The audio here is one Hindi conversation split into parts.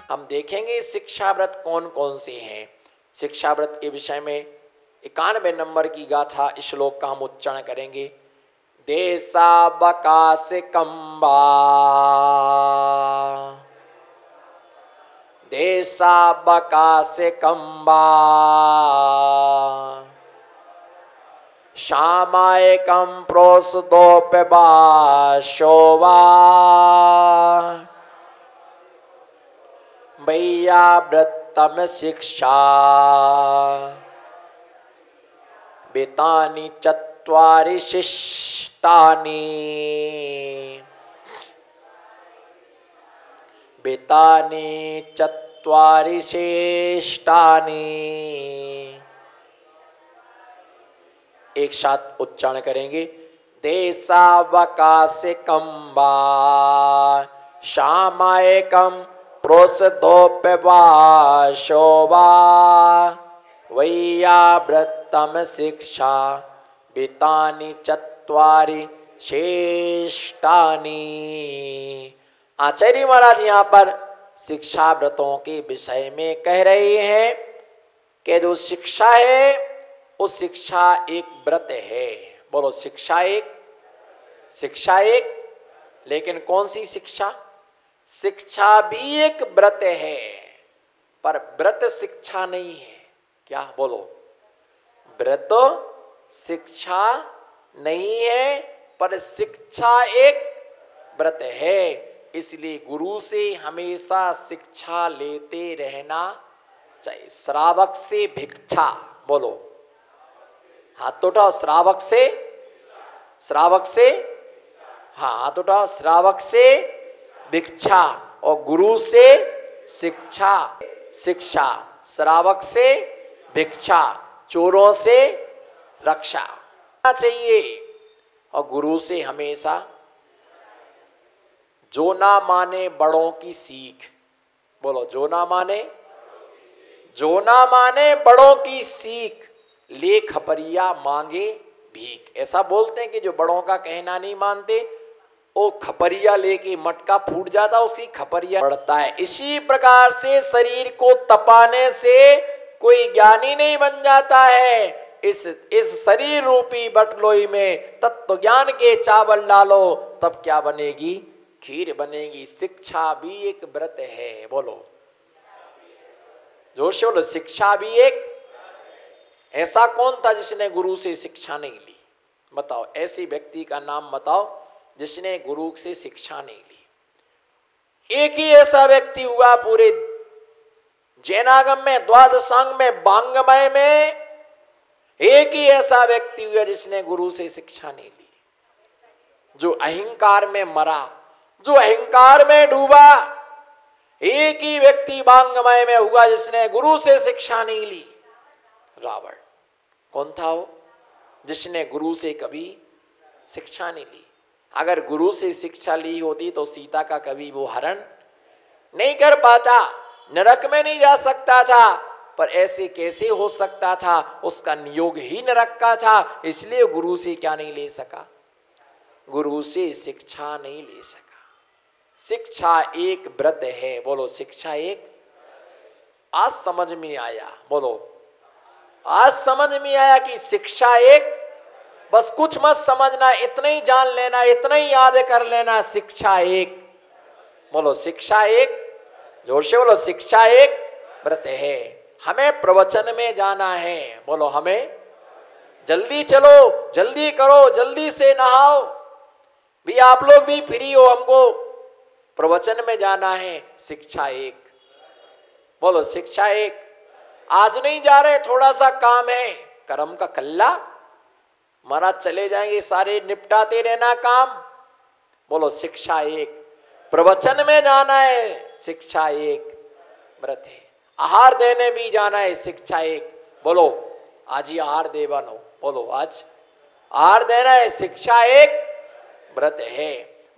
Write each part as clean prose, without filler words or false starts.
हम देखेंगे शिक्षा व्रत कौन कौन से हैं। शिक्षा व्रत के विषय में 91 नंबर की गाथा श्लोक का हम उच्चारण करेंगे। देशावकाश कंबा, देशावकाश कंबा, सामायिकं प्रोसदोप्यवा शोवा, वैयावृत्तम शिक्षा, वितानि चत्वारि शिष्टानि, वितानि चत्वारि शिष्टानि। एक साथ उच्चारण करेंगे। देशावकाश कंबा, सामायिकं प्रोसदोप्यवा शोभा, वैयावृत्तम शिक्षा, वितानि चत्वारि शिष्टानि। आचार्य महाराज यहाँ पर शिक्षा व्रतों के विषय में कह रहे हैं कि जो शिक्षा है वो शिक्षा एक व्रत है। बोलो शिक्षा एक, लेकिन कौन सी शिक्षा? शिक्षा भी एक व्रत है, पर व्रत शिक्षा नहीं है। क्या बोलो? व्रत शिक्षा नहीं है, पर शिक्षा एक व्रत है। इसलिए गुरु से हमेशा शिक्षा लेते रहना चाहिए। श्रावक से भिक्षा, बोलो हाथ उठाओ। श्रावक से हाँ हाथ उठाओ। श्रावक से भिक्षा और गुरु से शिक्षा। श्रावक से भिक्षा, चोरों से रक्षा चाहिए और गुरु से हमेशा। जो ना माने बड़ों की सीख, बोलो जो ना माने बड़ों की सीख, ले खपरिया मांगे भीख। ऐसा बोलते हैं कि जो बड़ों का कहना नहीं मानते वो खपरिया लेके मटका फूट जाता, उसकी खपरिया बढ़ता है। इसी प्रकार से शरीर को तपाने से कोई ज्ञानी नहीं बन जाता है। इस शरीर रूपी बटलोई में तत्व ज्ञान के चावल डालो, तब क्या बनेगी? खीर बनेगी। शिक्षा भी एक व्रत है। बोलो जोर से बोलो, शिक्षा भी एक। ऐसा कौन था जिसने गुरु से शिक्षा नहीं ली? बताओ, ऐसे व्यक्ति का नाम बताओ जिसने गुरु से शिक्षा नहीं ली। एक ही ऐसा व्यक्ति हुआ पूरे जैनागम में, द्वादशांग में, वांगमय में एक ही ऐसा व्यक्ति हुआ जिसने गुरु से शिक्षा नहीं ली। जो अहंकार में मरा, जो अहंकार में डूबा, एक ही व्यक्ति वांगमय में हुआ जिसने गुरु से शिक्षा नहीं ली। रावण। कौन था वो? जिसने गुरु से कभी शिक्षा नहीं ली। अगर गुरु से शिक्षा ली होती तो सीता का कभी वो हरण नहीं कर पाता, नरक में नहीं जा सकता था। पर ऐसे कैसे हो सकता था? उसका नियोग ही नरक का था। इसलिए गुरु से क्या नहीं ले सका? गुरु से शिक्षा नहीं ले सका। शिक्षा एक व्रत है। बोलो शिक्षा एक। आज समझ में आया? बोलो आज समझ में आया कि शिक्षा एक। बस कुछ मत समझना, इतना ही जान लेना, इतना ही याद कर लेना, शिक्षा एक। बोलो शिक्षा एक। जोर से बोलो, शिक्षा एक व्रत है। हमें प्रवचन में जाना है। बोलो हमें जल्दी चलो, जल्दी करो, जल्दी से नहाओ। भी आप लोग भी फ्री हो, हमको प्रवचन में जाना है। शिक्षा एक। बोलो शिक्षा एक। आज नहीं जा रहे, थोड़ा सा काम है, कर्म का कल्ला, महाराज चले जाएंगे, सारे निपटाते रहना काम। बोलो शिक्षा एक। प्रवचन में जाना है, शिक्षा एक व्रत है। आहार देने भी जाना है, शिक्षा एक। बोलो आज ही आहार दे बनो। बोलो आज आहार देना है, शिक्षा एक व्रत है।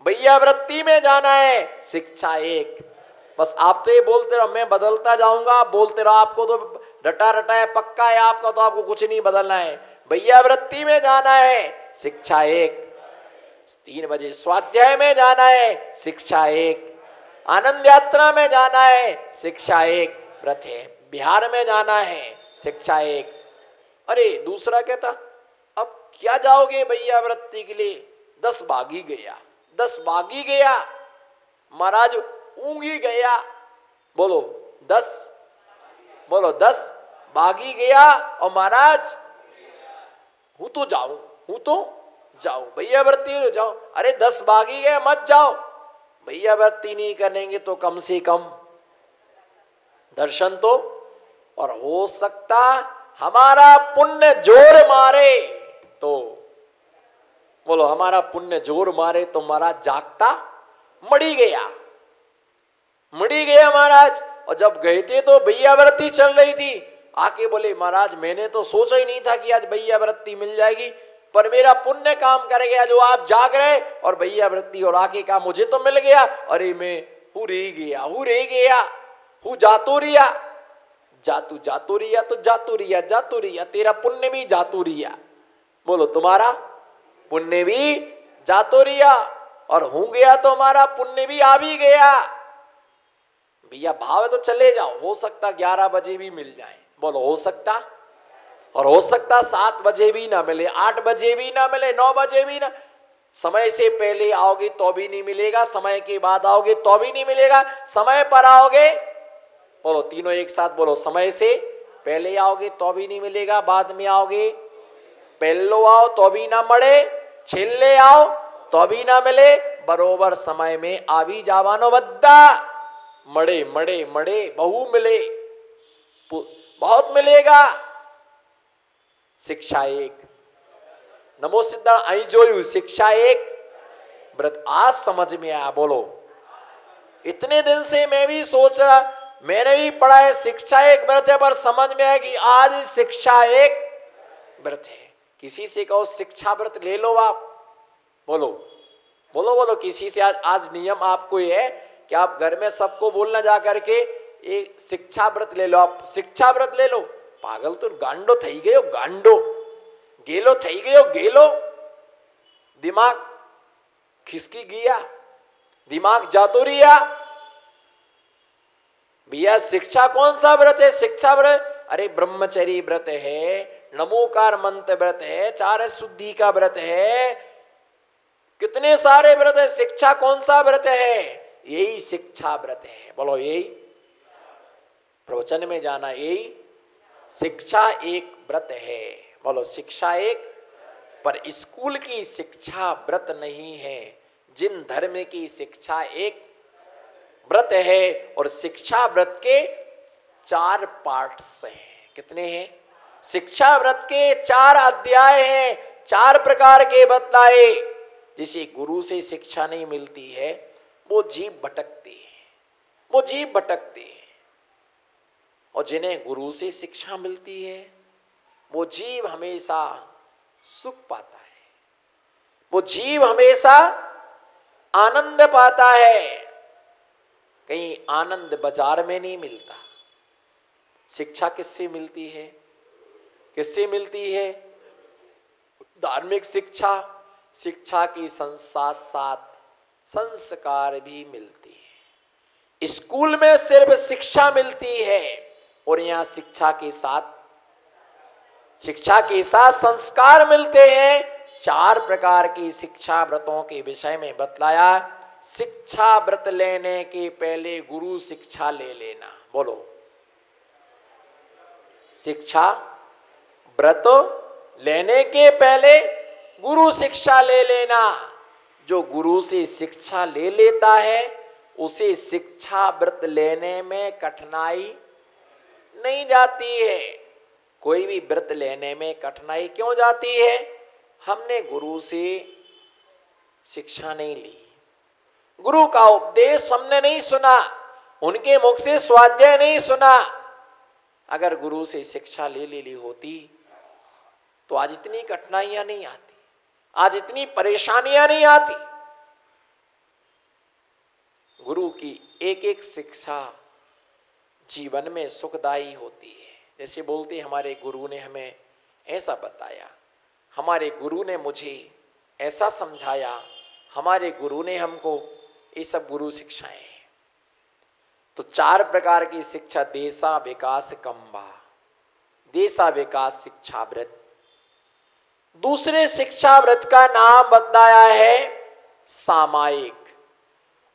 वैयावृत्ति में जाना है, शिक्षा एक। बस आप तो ये बोलते रहो, मैं बदलता जाऊंगा, आप बोलते रहो। आपको तो रटा रटा है, पक्का है आपका, तो आपको कुछ नहीं बदलना है। वैयावृत्ति में जाना है, शिक्षा एक। 3 बजे स्वाध्याय में जाना है, शिक्षा एक। आनंद यात्रा में जाना है, शिक्षा एक व्रत है। बिहार में जाना है, शिक्षा एक। अरे दूसरा कहता अब क्या जाओगे भैया वृत्ति के लिए, 10 भागी गया, 10 भागी गया महाराज, ऊँगी गया। बोलो 10, बोलो 10 भागी गया और महाराज हूं तो जाऊं, हूं तो जाऊं, भैया वृत्ति जाओ। अरे 10 भागी गए मत जाओ, भैया वृत्ति नहीं करेंगे तो कम से कम दर्शन तो। और हो सकता हमारा पुण्य जोर मारे तो, बोलो हमारा पुण्य जोर मारे तो महाराज जागता मड़ी गया, मड़ी गया महाराज। और जब गए थे तो भैया वृत्ति चल रही थी, आके बोले महाराज मैंने तो सोचा ही नहीं था कि आज भैया वृत्ति मिल जाएगी, पर मेरा पुण्य काम कर गया जो आप जाग रहे और भैया वृत्ति, और आके कहा मुझे तो मिल गया। अरे मैं हूँ रह गया, हूँ रह गया, हूँ जातू रिया, जातू जातू रिया तो जातू रिया, जातू रिया, तेरा पुण्य भी जातू रिया। बोलो तुम्हारा पुण्य भी जातू रिया, और हूँ गया तो हमारा पुण्य भी आ भी गया। भैया भाव है तो चले जाओ, हो सकता 11 बजे भी मिल जाए। बोलो हो सकता, और हो सकता 7 बजे भी ना मिले, 8 बजे भी ना मिले, 9 बजे भी ना। समय से पहले आओगे तो भी नहीं मिलेगा, समय के बाद आओगे तो भी नहीं मिलेगा, समय पर आओगे, बोलो तीनों एक साथ बोलो, समय से पहले आओगे तो भी नहीं मिलेगा, बाद में आओगे पहलो आओ तो भी ना मरे, छिल्ले आओ तो भी ना मिले, बरोबर समय में आ भी जावानो बद्दा। मड़े मड़े मड़े बहु मिले, बहुत मिलेगा। शिक्षा एक, नमो सिद्धार्थ आई जोयू, शिक्षा एक व्रत आज समझ में आया। बोलो इतने दिन से मैं भी सोच रहा, मैंने भी पढ़ा है शिक्षा एक व्रत है, पर समझ में आया कि आज शिक्षा एक व्रत है। किसी से कहो शिक्षा व्रत ले लो आप, बोलो बोलो बोलो, किसी से आज नियम आपको ये है कि आप घर में सबको बोलना जा करके एक शिक्षा व्रत ले लो, आप शिक्षा व्रत ले लो। पागल तो गांडो थई गयो, गांडो गेलो थई गयो, गेलो। दिमाग खिसकी गया, दिमाग जातो रिया। भैया शिक्षा कौन सा व्रत है, शिक्षा व्रत, अरे ब्रह्मचर्य व्रत है, नमोकार मंत्र व्रत है, 4 शुद्धि का व्रत है, कितने सारे व्रत है। शिक्षा कौन सा व्रत है, यही शिक्षा व्रत है। बोलो यही प्रवचन में जाना, यही शिक्षा एक व्रत है। बोलो शिक्षा एक, पर स्कूल की शिक्षा व्रत नहीं है, जिन धर्म की शिक्षा एक व्रत है। और शिक्षा व्रत के 4 पार्ट्स हैं। कितने हैं, शिक्षा व्रत के 4 अध्याय हैं, 4 प्रकार के बतलाए। जिसे गुरु से शिक्षा नहीं मिलती है वो जीव भटकती है, वो जीव भटकती है। और जिन्हें गुरु से शिक्षा मिलती है वो जीव हमेशा सुख पाता है, वो जीव हमेशा आनंद पाता है। कहीं आनंद बाजार में नहीं मिलता। शिक्षा किससे मिलती है, किससे मिलती है, धार्मिक शिक्षा, शिक्षा की साथ साथ संस्कार भी मिलती है। स्कूल में सिर्फ शिक्षा मिलती है और यहाँ शिक्षा के साथ संस्कार मिलते हैं। 4 प्रकार की शिक्षा व्रतों के विषय में बतलाया। शिक्षा व्रत लेने के पहले गुरु शिक्षा ले लेना। बोलो शिक्षा व्रत लेने के पहले गुरु शिक्षा ले लेना। जो गुरु से शिक्षा ले लेता है उसे शिक्षा व्रत लेने में कठिनाई नहीं जाती है। कोई भी व्रत लेने में कठिनाई क्यों जाती है, हमने गुरु से शिक्षा नहीं ली, गुरु का उपदेश हमने नहीं सुना, उनके मुख से स्वाध्याय नहीं सुना। अगर गुरु से शिक्षा ले ली होती तो आज इतनी कठिनाइयां नहीं आती, आज इतनी परेशानियां नहीं आती। गुरु की एक एक शिक्षा जीवन में सुखदायी होती है। जैसे बोलते हमारे गुरु ने हमें ऐसा बताया, हमारे गुरु ने मुझे ऐसा समझाया, हमारे गुरु ने हमको, ये सब गुरु शिक्षाएं हैं। तो 4 प्रकार की शिक्षा, देशा विकास कम्बा, देशा विकास शिक्षाव्रत। दूसरे शिक्षाव्रत का नाम बताया है सामायिक,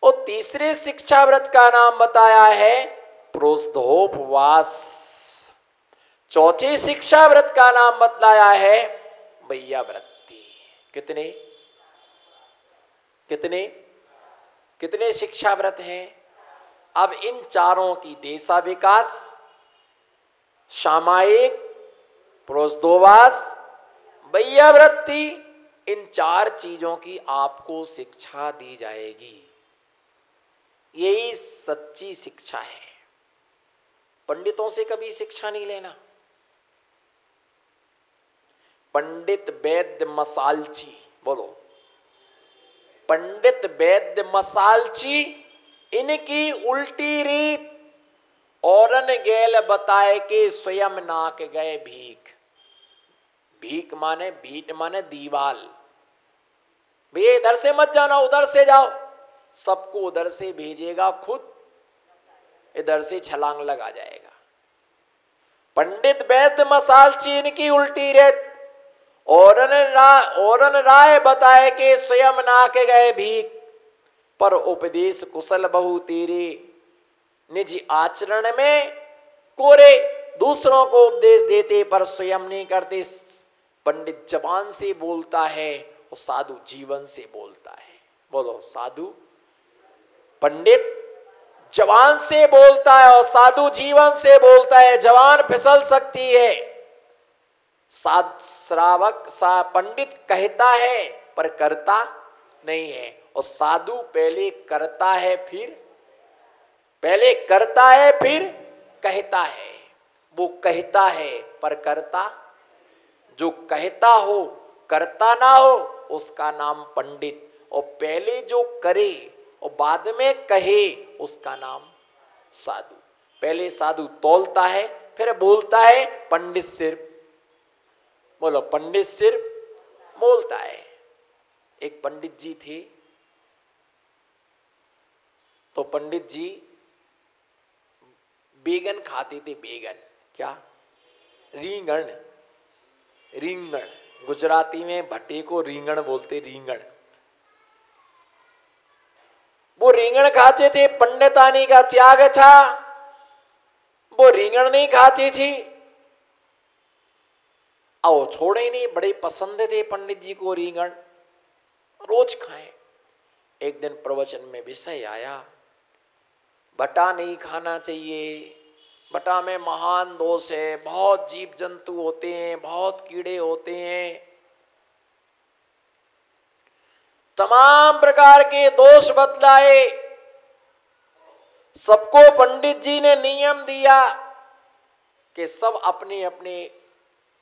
और तीसरे शिक्षाव्रत का नाम बताया है प्रोष्ठोपवास। चौथे शिक्षाव्रत का नाम बताया है वैयावृत्ति। कितने कितने कितने शिक्षाव्रत हैं? अब इन चारों की, देशा विकास, सामायिक, प्रोष्ठोपवास, वैयावृत्ति, इन 4 चीजों की आपको शिक्षा दी जाएगी। यही सच्ची शिक्षा है। पंडितों से कभी शिक्षा नहीं लेना। पंडित वैद्य मसालची, बोलो, पंडित वैद्य मसालची, इनकी उल्टी रीत, औरन गैल बताए के स्वयं नाक गए भीख। भीख माने, भीट माने दीवाल। भैया इधर से मत जाना, उधर से जाओ। सबको उधर से भेजेगा, खुद इधर से छलांग लगा जाएगा। पंडित वैद्य मसालची, इनकी उल्टी रीत, औरन राय बताए के स्वयं नाक गए भीख। पर उपदेश कुशल बहु तेरे, निज आचरण में कोरे। दूसरों को उपदेश देते पर स्वयं नहीं करते। पंडित जबान से बोलता है और साधु जीवन से बोलता है। बोलो, साधु, पंडित जबान से बोलता है और साधु जीवन से बोलता है। जबान फिसल सकती है, श्रावक पंडित कहता है पर करता नहीं है, और साधु पहले करता है फिर कहता है। वो कहता है पर करता, जो कहता हो करता ना हो, उसका नाम पंडित। और पहले जो करे और बाद में कहे, उसका नाम साधु। पहले साधु तौलता है, फिर बोलता है। पंडित सिर्फ, बोलो, पंडित सिर्फ बोलता है। एक पंडित जी थे, तो पंडित जी बेगन खाते थे। बेगन क्या? रींगण। रींगण, गुजराती में भट्टे को रींगण बोलते, रींगण। वो रींगण खाते थे। पंडितानी का त्याग था, वो रींगण नहीं खाती थी। आओ छोड़े नहीं, बड़े पसंद थे पंडित जी को रींगण, रोज खाएं। एक दिन प्रवचन में विषय आया, भट्टा नहीं खाना चाहिए, भट्टा में महान दोष है, बहुत जीव जंतु होते हैं, बहुत कीड़े होते हैं, तमाम प्रकार के दोष बतलाए। सबको पंडित जी ने नियम दिया कि सब अपने अपने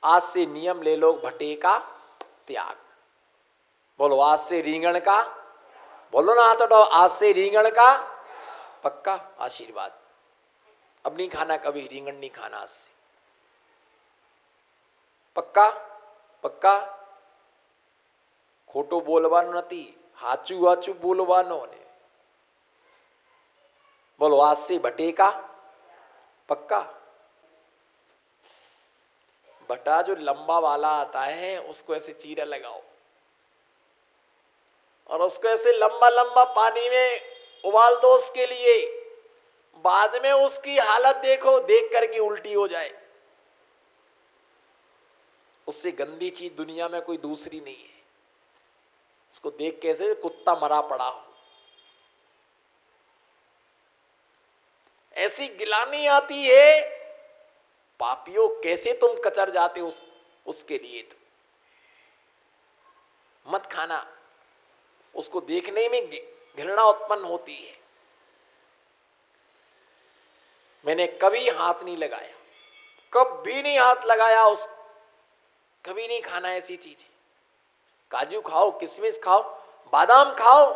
आज से नियम ले लो, भट्टे का त्याग। बोलो, आज से रींगण का, बोलो ना हाथ उठाओ, आज से रींगण का पक्का आशीर्वाद। अब नहीं खाना, कभी रींगण नहीं खाना आज से, पक्का पक्का। खोटो बोलवानो नहीं, हाचू हाचू बोलवानो ने। बोलो, आज से भट्टे का पक्का। भट्टा जो लंबा वाला आता है, उसको ऐसे चीरा लगाओ और उसको ऐसे लंबा लंबा पानी में उबाल दो उसके लिए। बाद में उसकी हालत देखो, देख करके उल्टी हो जाए। उससे गंदी चीज दुनिया में कोई दूसरी नहीं है। उसको देख कैसे कुत्ता मरा पड़ा हो, ऐसी गिलानी आती है। पापियों, कैसे तुम कचर जाते उसके लिए। तो मत खाना, उसको देखने में घृणा उत्पन्न होती है। मैंने कभी हाथ नहीं लगाया, कभी नहीं हाथ लगाया उसको। कभी नहीं खाना ऐसी चीज। काजू खाओ, किशमिश खाओ, बादाम खाओ,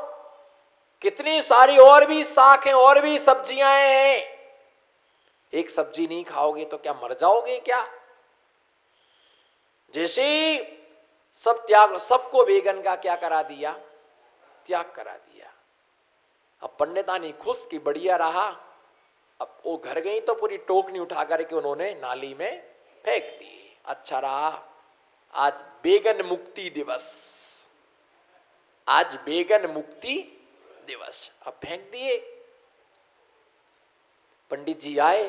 कितनी सारी और भी साग हैं, और भी सब्जियां हैं। एक सब्जी नहीं खाओगे तो क्या मर जाओगे क्या? जैसे सब त्याग, सबको वेगन का क्या करा दिया? त्याग करा दिया। अब पंडितानी खुश की बढ़िया रहा, अब वो घर गई तो पूरी टोकनी उठा करके उन्होंने नाली में फेंक दी। अच्छा रहा, आज बेगन मुक्ति दिवस, आज बेगन मुक्ति दिवस। अब फेंक दिए। पंडित जी आए,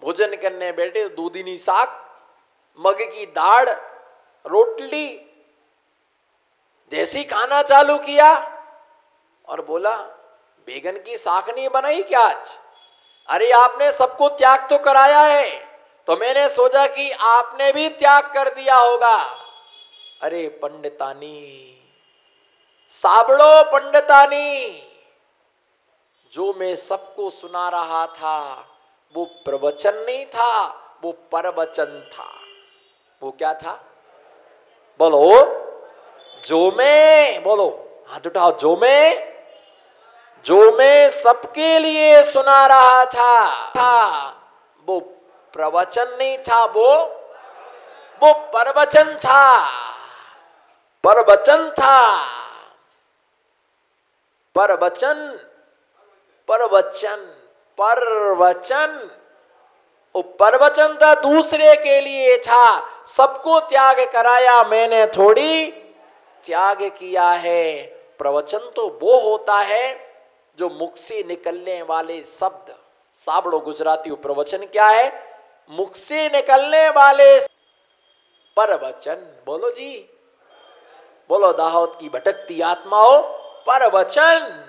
भोजन करने बैठे, दूधिनी साग, मग की दाढ़, रोटली, जैसी खाना चालू किया और बोला बेगन की साग नहीं बनाई क्या आज? अरे आपने सबको त्याग तो कराया है, तो मैंने सोचा कि आपने भी त्याग कर दिया होगा। अरे पंडितानी, साबड़ो पंडितानी, जो मैं सबको सुना रहा था वो प्रवचन नहीं था, वो परवचन था। वो क्या था? बोलो, जो मैं, बोलो हाथ उठाओ, जो मैं सबके लिए सुना रहा था वो प्रवचन नहीं था, वो परवचन था, परवचन था, परवचन, परवचन, परवचन, वो परवचन था, दूसरे के लिए था। सबको त्याग कराया, मैंने थोड़ी त्याग किया है। प्रवचन तो वो होता है जो मुख से निकलने वाले शब्द, साबड़ो गुजराती प्रवचन क्या है? मुख से निकलने वाले परवचन। बोलो जी, बोलो दाहोद की भटकती आत्माओं, परवचन।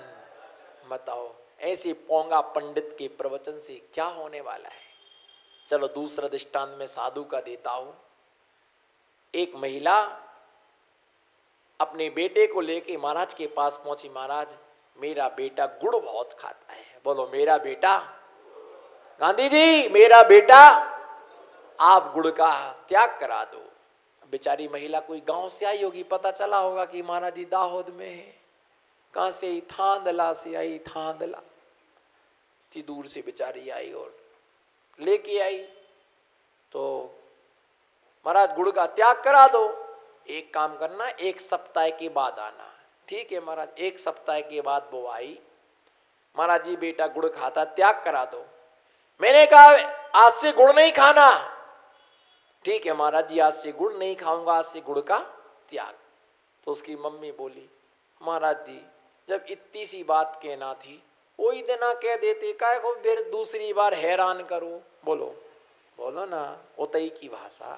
बताओ ऐसे पोंगा पंडित के प्रवचन से क्या होने वाला है? चलो दूसरा दृष्टांत में साधु का देता हूं। एक महिला अपने बेटे को लेके महाराज के पास पहुंची। महाराज, मेरा बेटा गुड़ बहुत खाता है। बोलो, मेरा बेटा, गांधी जी मेरा बेटा, आप गुड़ का त्याग करा दो। बेचारी महिला कोई गांव से आई होगी, पता चला होगा कि महाराज जी दाहोद में है। कहां से आई? थांदला से आई, थांदला। इतनी दूर से बेचारी आई और लेके आई। तो महाराज गुड़ का त्याग करा दो, एक काम करना, एक सप्ताह के बाद आना। ठीक है महाराज। एक सप्ताह के बाद वो आई। महाराज जी बेटा गुड़ खाता, त्याग करा दो। मैंने कहा आज से गुड़ नहीं खाना। ठीक है महाराज जी, आज से गुड़ नहीं खाऊंगा, आज से गुड़ का त्याग। तो उसकी मम्मी बोली, महाराज जी जब इतनी सी बात कहना थी वही देना कह देते, काय को फिर दूसरी बार हैरान करो। बोलो, बोलो ना, उतई की भाषा।